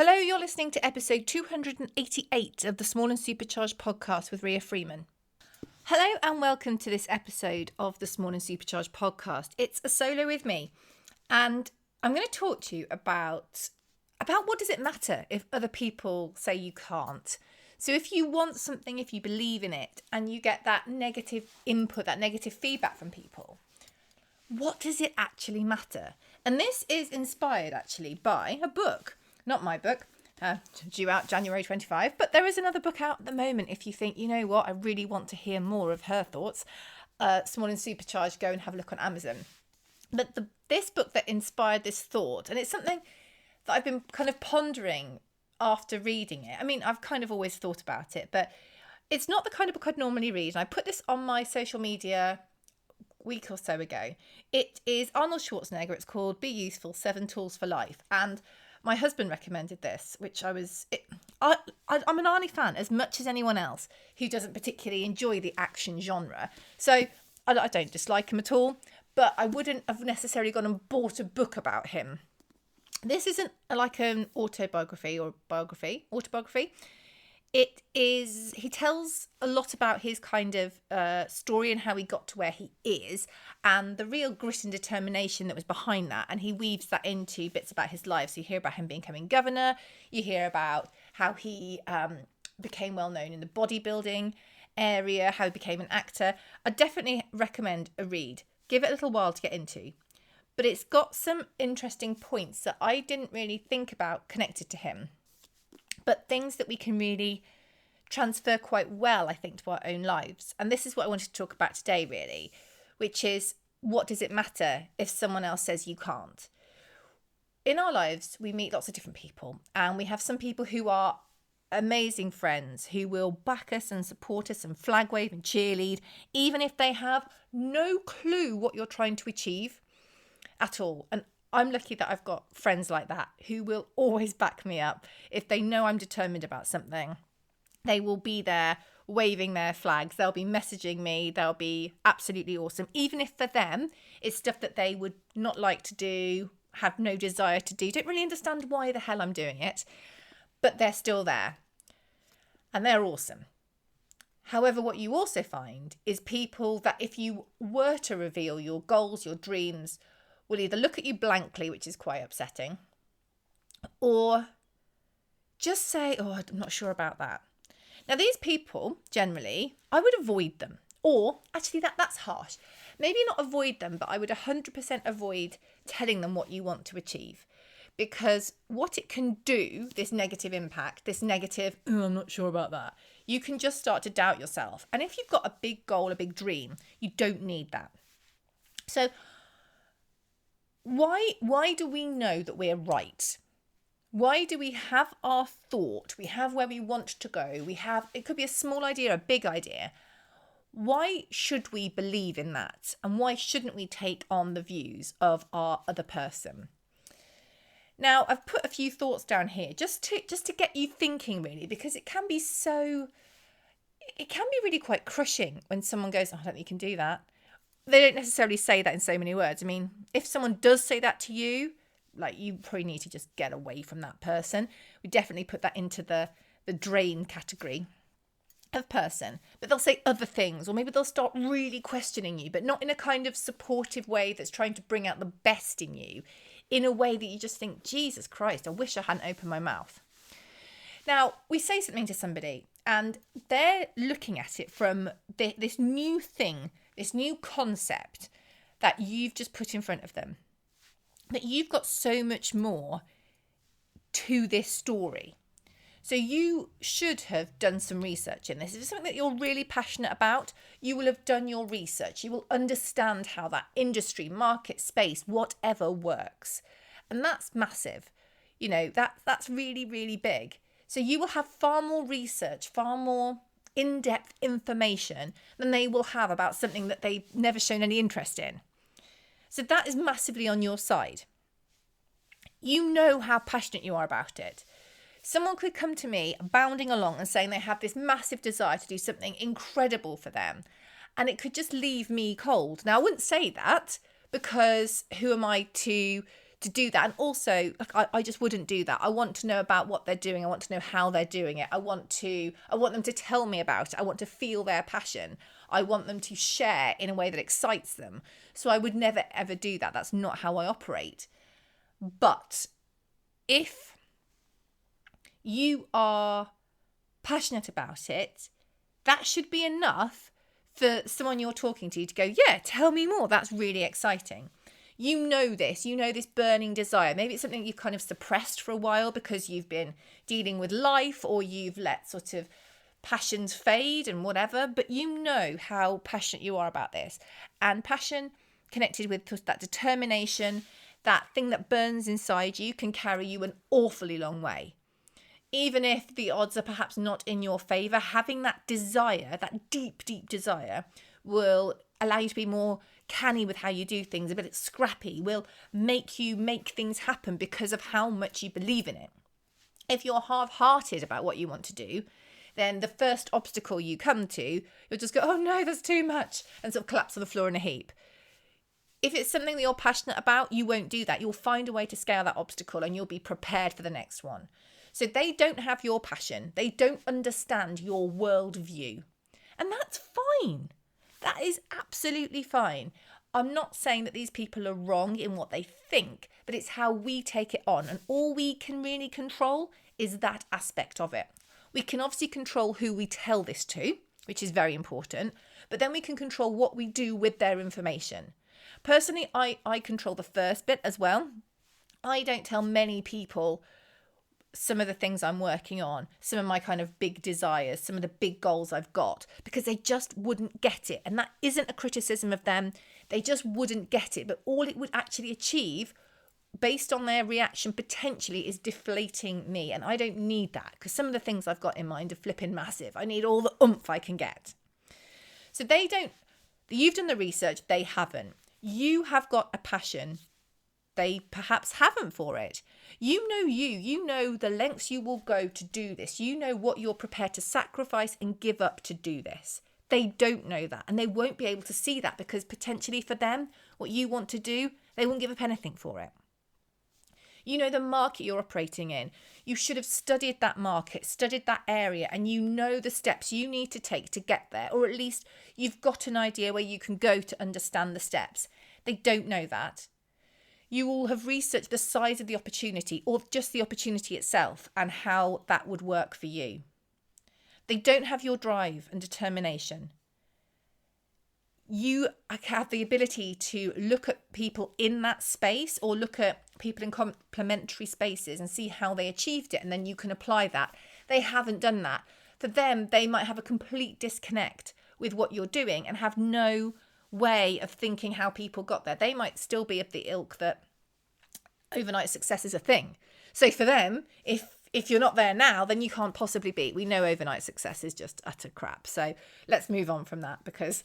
Hello, you're listening to episode 288 of the Small and Supercharged podcast with Ria Freeman. Hello and welcome to this episode of the Small and Supercharged podcast. It's a solo with me, and I'm going to talk to you about what does it matter if other people say you can't. So if you want something, if you believe in it, and you get that negative input, that negative feedback from people, what does it actually matter? And this is inspired actually by a book. Not my book, due out January 25, but there is another book out at the moment. If you think, you know what, I really want to hear more of her thoughts, Small and Supercharged, go and have a look on Amazon. But this book that inspired this thought, and it's something that I've been kind of pondering after reading it. I mean, I've kind of always thought about it, but it's not the kind of book I'd normally read. And I put this on my social media a week or so ago. It is Arnold Schwarzenegger. It's called Be Useful, 7 Tools for Life. And my husband recommended this, which I'm an Arnie fan as much as anyone else who doesn't particularly enjoy the action genre. So I don't dislike him at all, but I wouldn't have necessarily gone and bought a book about him. This isn't like an autobiography. It is, he tells a lot about his kind of story and how he got to where he is and the real grit and determination that was behind that. And he weaves that into bits about his life. So you hear about him becoming governor. You hear about how he became well known in the bodybuilding area, how he became an actor. I definitely recommend a read. Give it a little while to get into. But it's got some interesting points that I didn't really think about connected to him. But things that we can really transfer quite well, I think, to our own lives. And this is what I wanted to talk about today, really, which is, what does it matter if someone else says you can't? In our lives, we meet lots of different people, and we have some people who are amazing friends who will back us and support us and flag wave and cheerlead, even if they have no clue what you're trying to achieve at all. And I'm lucky that I've got friends like that who will always back me up. If they know I'm determined about something, they will be there waving their flags. They'll be messaging me. They'll be absolutely awesome. Even if for them, it's stuff that they would not like to do, have no desire to do, don't really understand why the hell I'm doing it, but they're still there. And they're awesome. However, what you also find is people that if you were to reveal your goals, your dreams, will either look at you blankly, which is quite upsetting, or just say, oh, I'm not sure about that. Now, these people, generally, I would avoid them. Or, actually, that's harsh. Maybe not avoid them, but I would 100% avoid telling them what you want to achieve. Because what it can do, this negative impact, this negative, oh, I'm not sure about that, you can just start to doubt yourself. And if you've got a big goal, a big dream, you don't need that. So, why do we know that we're right? Why do we have our thought? We have where we want to go. It could be a small idea, a big idea. Why should we believe in that? And why shouldn't we take on the views of our other person? Now, I've put a few thoughts down here just to get you thinking, really, because it can be really quite crushing when someone goes, oh, I don't think you can do that. They don't necessarily say that in so many words. I mean, if someone does say that to you, like, you probably need to just get away from that person. We definitely put that into the drain category of person. But they'll say other things, or maybe they'll start really questioning you, but not in a kind of supportive way that's trying to bring out the best in you, in a way that you just think, Jesus Christ, I wish I hadn't opened my mouth. Now, we say something to somebody, and they're looking at it from this new thing, this new concept that you've just put in front of them. But you've got so much more to this story. So you should have done some research in this. If it's something that you're really passionate about, you will have done your research. You will understand how that industry, market, space, whatever works. And that's massive. You know, that's really, really big. So you will have far more research, far more in-depth information than they will have about something that they've never shown any interest in. So that is massively on your side. You know how passionate you are about it. Someone could come to me bounding along and saying they have this massive desire to do something incredible for them, and it could just leave me cold. Now, I wouldn't say that, because who am I to to do that. And also, like, I just wouldn't do that. I want to know about what they're doing. I want to know how they're doing it. I want them to tell me about it. I want to feel their passion. I want them to share in a way that excites them. So I would never, ever do that. That's not how I operate. But if you are passionate about it, that should be enough for someone you're talking to go, yeah, tell me more. That's really exciting. You know this burning desire. Maybe it's something you've kind of suppressed for a while because you've been dealing with life, or you've let sort of passions fade and whatever, but you know how passionate you are about this. And passion connected with that determination, that thing that burns inside you, can carry you an awfully long way. Even if the odds are perhaps not in your favour, having that desire, that deep, deep desire, will allow you to be more canny with how you do things, a bit scrappy, will make you make things happen because of how much you believe in it. If you're half-hearted about what you want to do, then the first obstacle you come to, you'll just go, oh no, there's too much, and sort of collapse on the floor in a heap. If it's something that you're passionate about, you won't do that. You'll find a way to scale that obstacle and you'll be prepared for the next one. So they don't have your passion. They don't understand your worldview. And that's fine. That is absolutely fine. I'm not saying that these people are wrong in what they think, but it's how we take it on. And all we can really control is that aspect of it. We can obviously control who we tell this to, which is very important, but then we can control what we do with their information. Personally, I control the first bit as well. I don't tell many people some of the things I'm working on, some of my kind of big desires, some of the big goals I've got, because they just wouldn't get it. And that isn't a criticism of them. They just wouldn't get it. But all it would actually achieve, based on their reaction, potentially is deflating me. And I don't need that, because some of the things I've got in mind are flipping massive. I need all the oomph I can get. So you've done the research, they haven't. You have got a passion. They perhaps haven't for it. You know the lengths you will go to do this. You know what you're prepared to sacrifice and give up to do this. They don't know that, and they won't be able to see that, because potentially for them, what you want to do, they won't give up anything for it. You know the market you're operating in. You should have studied that market, studied that area, and you know the steps you need to take to get there, or at least you've got an idea where you can go to understand the steps. They don't know that. You will have researched the size of the opportunity, or just the opportunity itself, and how that would work for you. They don't have your drive and determination. You have the ability to look at people in that space, or look at people in complementary spaces and see how they achieved it, and then you can apply that. They haven't done that. For them, they might have a complete disconnect with what you're doing and have no way of thinking how people got there. They might still be of the ilk that overnight success is a thing. So for them, if you're not there now, then you can't possibly be. We know overnight success is just utter crap. So let's move on from that, because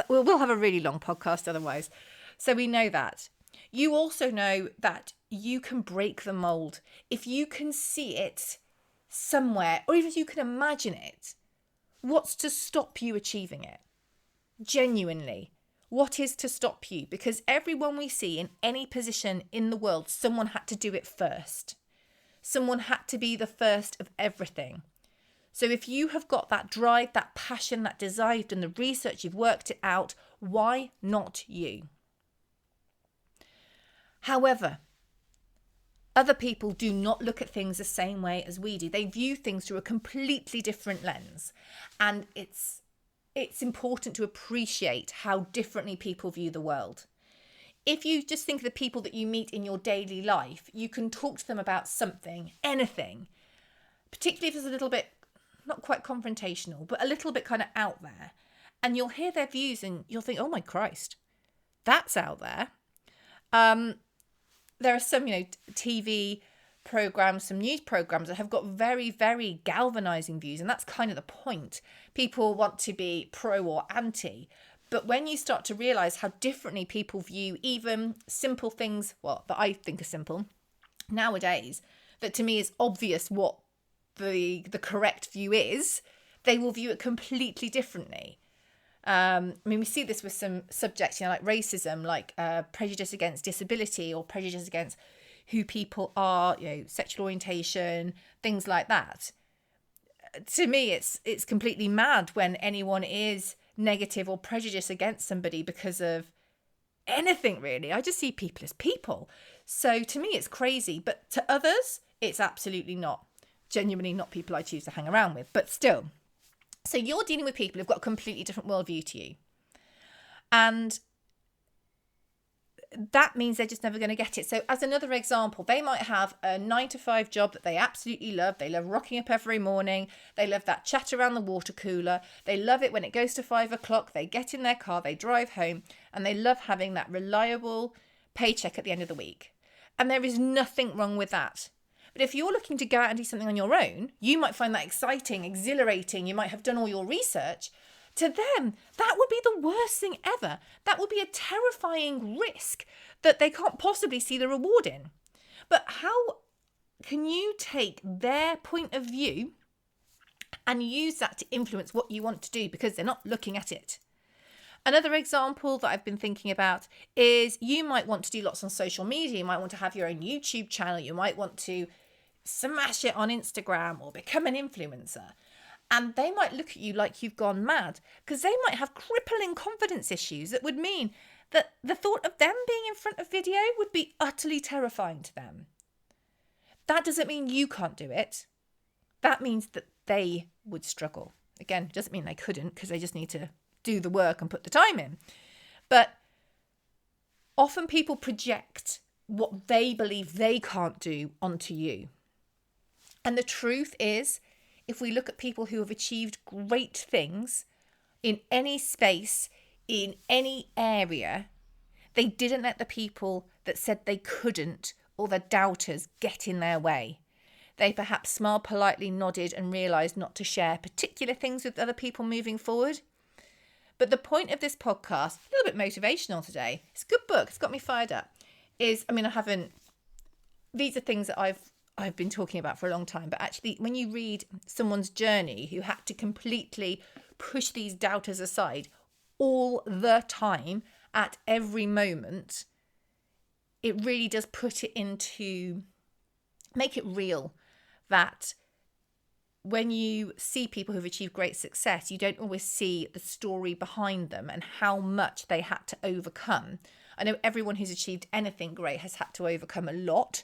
we'll have a really long podcast otherwise. So we know that. You also know that you can break the mold. If you can see it somewhere, or even if you can imagine it, what's to stop you achieving it? Genuinely. What is to stop you? Because everyone we see in any position in the world, someone had to do it first. Someone had to be the first of everything. So if you have got that drive, that passion, that desire, you've done the research, you've worked it out, why not you? However, other people do not look at things the same way as we do. They view things through a completely different lens. And it's important to appreciate how differently people view the world. If you just think of the people that you meet in your daily life, you can talk to them about something, anything, particularly if it's a little bit, not quite confrontational, but a little bit kind of out there. And you'll hear their views and you'll think, oh my Christ, that's out there. There are some, TV programs, some news programs that have got very, very galvanizing views. And that's kind of the point. People want to be pro or anti. But when you start to realize how differently people view even simple things, well, that I think are simple nowadays, that to me is obvious what the correct view is, they will view it completely differently. We see this with some subjects, like racism, like prejudice against disability, or prejudice against, who people are, sexual orientation, things like that. To me, it's completely mad when anyone is negative or prejudiced against somebody because of anything, really. I just see people as people. So to me, it's crazy. But to others, it's absolutely not. Genuinely not people I choose to hang around with. But still. So you're dealing with people who've got a completely different worldview to you. And that means they're just never going to get it. So as another example, they might have a 9-to-5 job that they absolutely love. They love rocking up every morning. They love that chat around the water cooler. They love it when it goes to 5 o'clock. They get in their car, they drive home, and they love having that reliable paycheck at the end of the week. And there is nothing wrong with that. But if you're looking to go out and do something on your own, you might find that exciting, exhilarating. You might have done all your research. To them, that would be the worst thing ever. That would be a terrifying risk that they can't possibly see the reward in. But how can you take their point of view and use that to influence what you want to do because they're not looking at it? Another example that I've been thinking about is you might want to do lots on social media. You might want to have your own YouTube channel. You might want to smash it on Instagram or become an influencer. And they might look at you like you've gone mad because they might have crippling confidence issues that would mean that the thought of them being in front of video would be utterly terrifying to them. That doesn't mean you can't do it. That means that they would struggle. Again, doesn't mean they couldn't because they just need to do the work and put the time in. But often people project what they believe they can't do onto you. And the truth is, if we look at people who have achieved great things in any space, in any area, they didn't let the people that said they couldn't or the doubters get in their way. They perhaps smiled politely, nodded and realised not to share particular things with other people moving forward. But the point of this podcast, a little bit motivational today, it's a good book, it's got me fired up, these are things that I've been talking about for a long time, but actually when you read someone's journey who had to completely push these doubters aside all the time at every moment, it really does make it real that when you see people who've achieved great success, you don't always see the story behind them and how much they had to overcome. I know everyone who's achieved anything great has had to overcome a lot.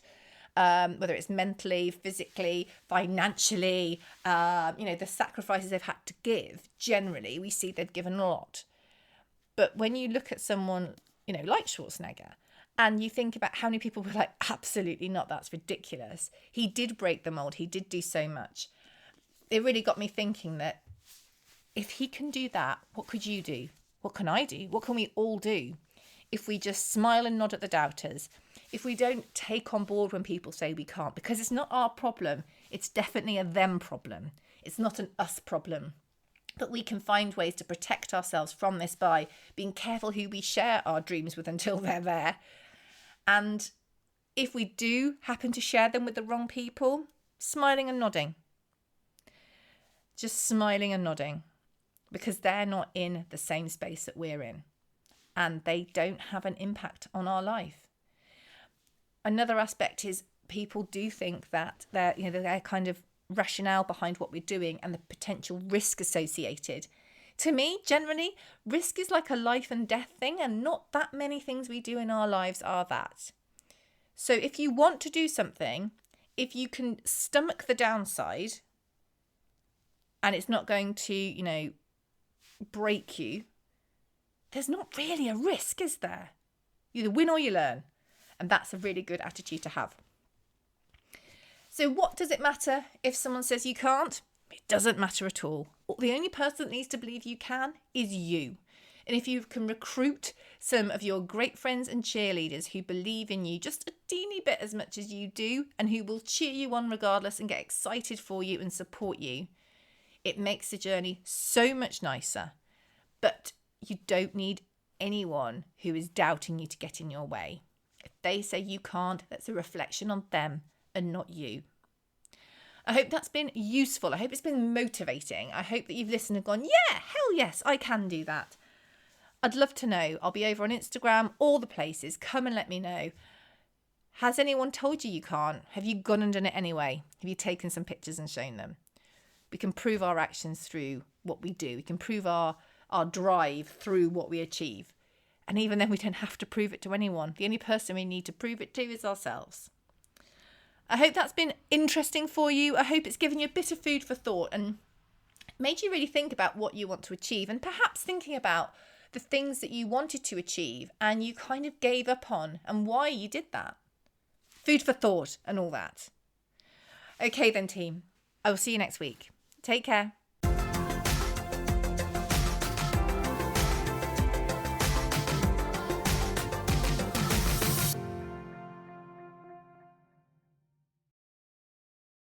Whether it's mentally, physically, financially, the sacrifices they've had to give, generally, we see they've given a lot. But when you look at someone, like Schwarzenegger, and you think about how many people were like, absolutely not, that's ridiculous. He did break the mold. He did do so much. It really got me thinking that if he can do that, what could you do? What can I do? What can we all do if we just smile and nod at the doubters? If we don't take on board when people say we can't, because it's not our problem, it's definitely a them problem. It's not an us problem. But we can find ways to protect ourselves from this by being careful who we share our dreams with until they're there. And if we do happen to share them with the wrong people, smiling and nodding. Just smiling and nodding, because they're not in the same space that we're in. And they don't have an impact on our life. Another aspect is people do think that their kind of rationale behind what we're doing and the potential risk associated. To me, generally, risk is like a life and death thing, and not that many things we do in our lives are that. So if you want to do something, if you can stomach the downside and it's not going to, break you, there's not really a risk, is there? You either win or you learn. And that's a really good attitude to have. So what does it matter if someone says you can't? It doesn't matter at all. The only person that needs to believe you can is you. And if you can recruit some of your great friends and cheerleaders who believe in you just a teeny bit as much as you do, and who will cheer you on regardless and get excited for you and support you, it makes the journey so much nicer. But you don't need anyone who is doubting you to get in your way. If they say you can't, that's a reflection on them and not you. I hope that's been useful. I hope it's been motivating. I hope that you've listened and gone, yeah, hell yes, I can do that. I'd love to know. I'll be over on Instagram, all the places. Come and let me know Has anyone told you you can't? Have you gone and done it anyway? Have you taken some pictures and shown them? We can prove our actions through what we do. We can prove our drive through what we achieve. And even then, we don't have to prove it to anyone. The only person we need to prove it to is ourselves. I hope that's been interesting for you. I hope it's given you a bit of food for thought and made you really think about what you want to achieve, and perhaps thinking about the things that you wanted to achieve and you kind of gave up on and why you did that. Food for thought and all that. Okay then, team. I will see you next week. Take care.